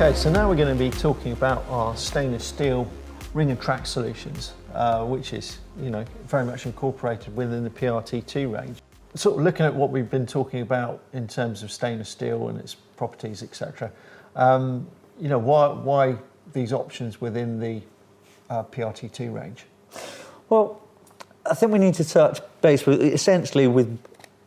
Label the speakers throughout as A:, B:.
A: Okay, so now we're going to be talking about our stainless steel ring and track solutions, which is, very much incorporated within the PRT2 range. Sort of looking at what we've been talking about in terms of stainless steel and its properties, etc. Why these options within the PRT2 range?
B: Well, I think we need to touch base essentially with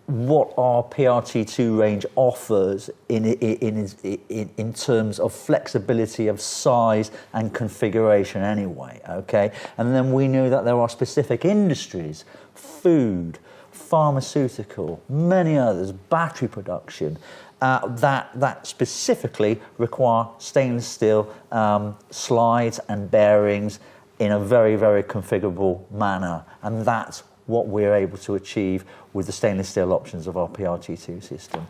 B: what our PRT2 range offers in terms of flexibility of size and configuration anyway, okay? And then we know that there are specific industries, food, pharmaceutical, many others, battery production, that specifically require stainless steel slides and bearings in a very, very configurable manner. And that's what we're able to achieve with the stainless steel options of our PRT2 system.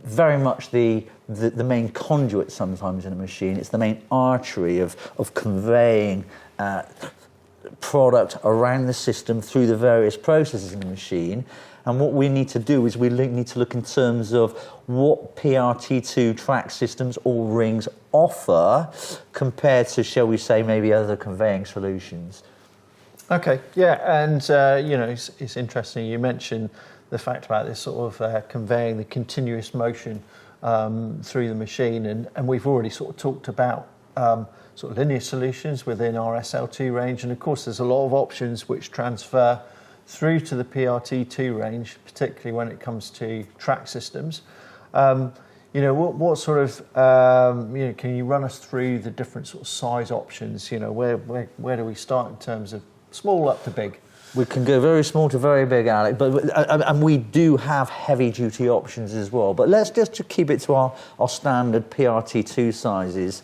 B: Very much the main conduit sometimes in a machine. It's the main artery of conveying product around the system through the various processes in the machine. And what we need to do is we need to look in terms of what PRT2 track systems or rings offer compared to, shall we say, maybe other conveying solutions.
A: Okay, yeah, and it's interesting you mentioned the fact about this sort of conveying the continuous motion through the machine, and we've already sort of talked about sort of linear solutions within our SL2 range, and of course there's a lot of options which transfer through to the PRT2 range, particularly when it comes to track systems. What sort of, can you run us through the different sort of size options? Where do we start in terms of small up to big?
B: We can go very small to very big, Alec, and we do have heavy-duty options as well. But let's just keep it to our standard PRT2 sizes.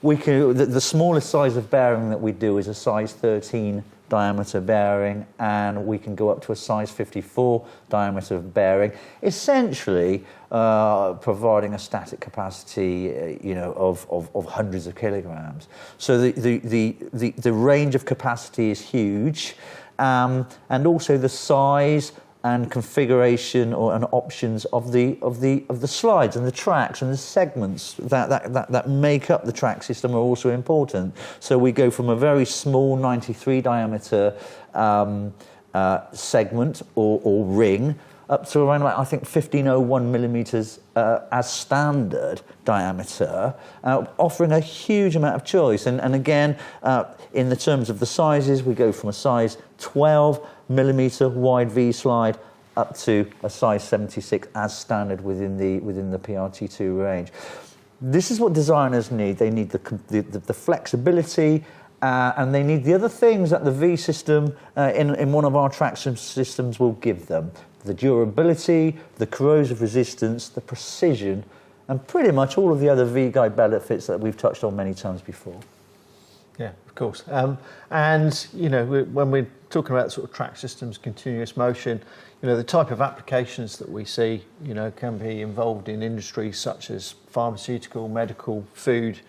B: We can the smallest size of bearing that we do is a size 13 diameter bearing, and we can go up to a size 54 diameter bearing, essentially providing a static capacity, of hundreds of kilograms. So the range of capacity is huge, and also the size and configuration and options of the slides and the tracks and the segments that make up the track system are also important. So we go from a very small 93 diameter segment or ring up to around about, I think, 1501 millimeters as standard diameter, offering a huge amount of choice. And again, in the terms of the sizes, we go from a size 12 millimeter wide V slide up to a size 76 as standard within the PRT2 range. This is what designers need. They need the flexibility, and they need the other things that the V system in one of our traction systems will give them: the durability, the corrosive resistance, the precision, and pretty much all of the other V-guide benefits that we've touched on many times before.
A: Yeah, of course. And when we're talking about sort of track systems, continuous motion, the type of applications that we see, can be involved in industries such as pharmaceutical, medical, food,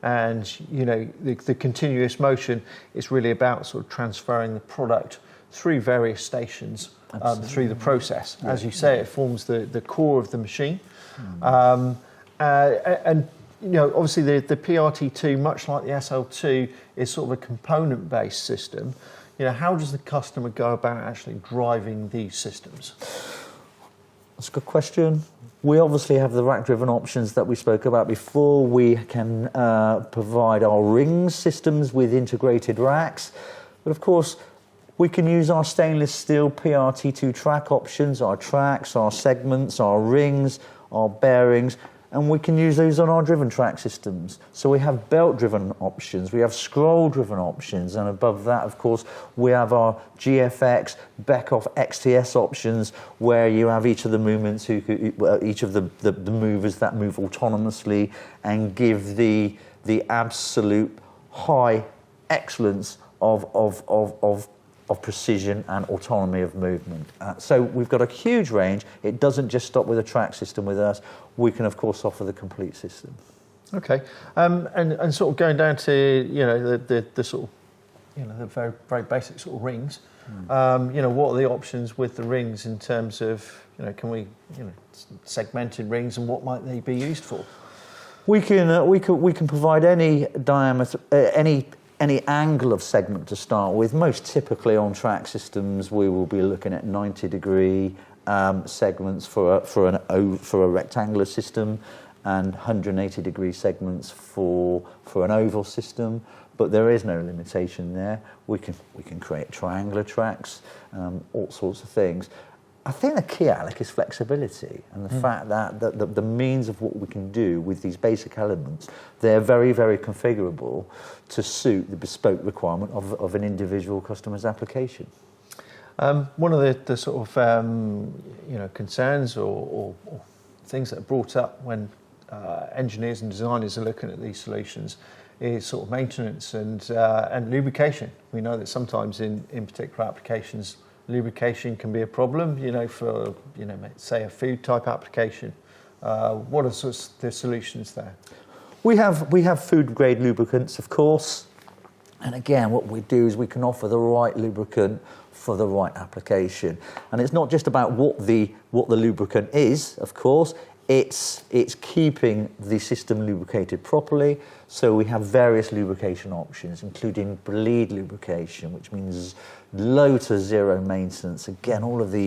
A: and the continuous motion is really about sort of transferring the product through various stations through the process. Yeah. As you say, it forms the core of the machine. And obviously the PRT2, much like the SL2, is sort of a component-based system. How does the customer go about actually driving these systems?
B: That's a good question. We obviously have the rack-driven options that we spoke about before. We can provide our rings systems with integrated racks. But of course, we can use our stainless steel PRT2 track options, our tracks, our segments, our rings, our bearings, and we can use those on our driven track systems. So we have belt-driven options, we have scroll-driven options, and above that, of course, we have our GFX, Beckhoff XTS options, where you have each of the movements, each of the movers that move autonomously and give the absolute high excellence of precision and autonomy of movement. So we've got a huge range. It doesn't just stop with a track system with us. We can, of course, offer the complete system.
A: Okay, and sort of going down to the sort of the very very basic sort of rings. What are the options with the rings in terms of can we segmented rings, and what might they be used for?
B: We can provide any diameter, any angle of segment to start with. Most typically on track systems, we will be looking at 90-degree segments for a rectangular system, and 180-degree segments for an oval system. But there is no limitation there. We can create triangular tracks, all sorts of things. I think the key, Alec, is flexibility, and the fact that the means of what we can do with these basic elements, they're very, very configurable to suit the bespoke requirement of an individual customer's application.
A: One of the sort of concerns or things that are brought up when engineers and designers are looking at these solutions is sort of maintenance and lubrication. We know that sometimes in particular applications, lubrication can be a problem, for, say a food type application. What are sort of the solutions there?
B: We have food grade lubricants, of course. And again, what we do is we can offer the right lubricant for the right application. And it's not just about what the lubricant is, of course. It's keeping the system lubricated properly. So we have various lubrication options, including bleed lubrication, which means low to zero maintenance. Again, all of the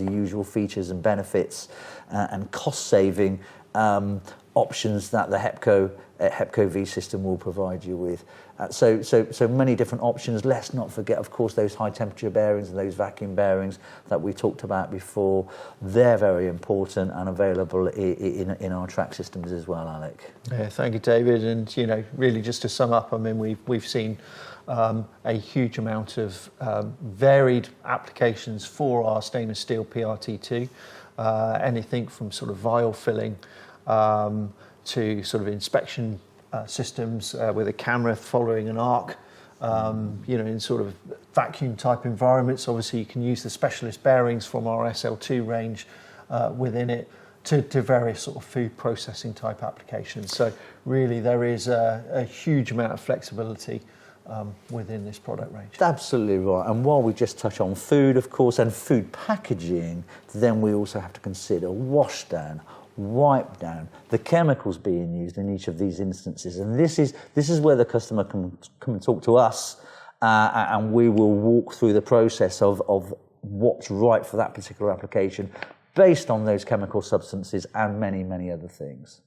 B: usual features and benefits and cost-saving options that the Hepco V system will provide you with. So many different options. Let's not forget, of course, those high temperature bearings and those vacuum bearings that we talked about before. They're very important and available in our track systems as well, Alec.
A: Yeah, thank you, David. And really, just to sum up, I mean, we've seen a huge amount of varied applications for our stainless steel PRT2. Anything from sort of vial filling to sort of inspection systems with a camera following an arc, in sort of vacuum type environments. Obviously, you can use the specialist bearings from our SL2 range within it to various sort of food processing type applications. So really, there is a huge amount of flexibility within this product range.
B: Absolutely right. And while we just touch on food, of course, and food packaging, then we also have to consider wash down, wipe down, the chemicals being used in each of these instances. And this is where the customer can come and talk to us, and we will walk through the process of what's right for that particular application based on those chemical substances and many, many other things.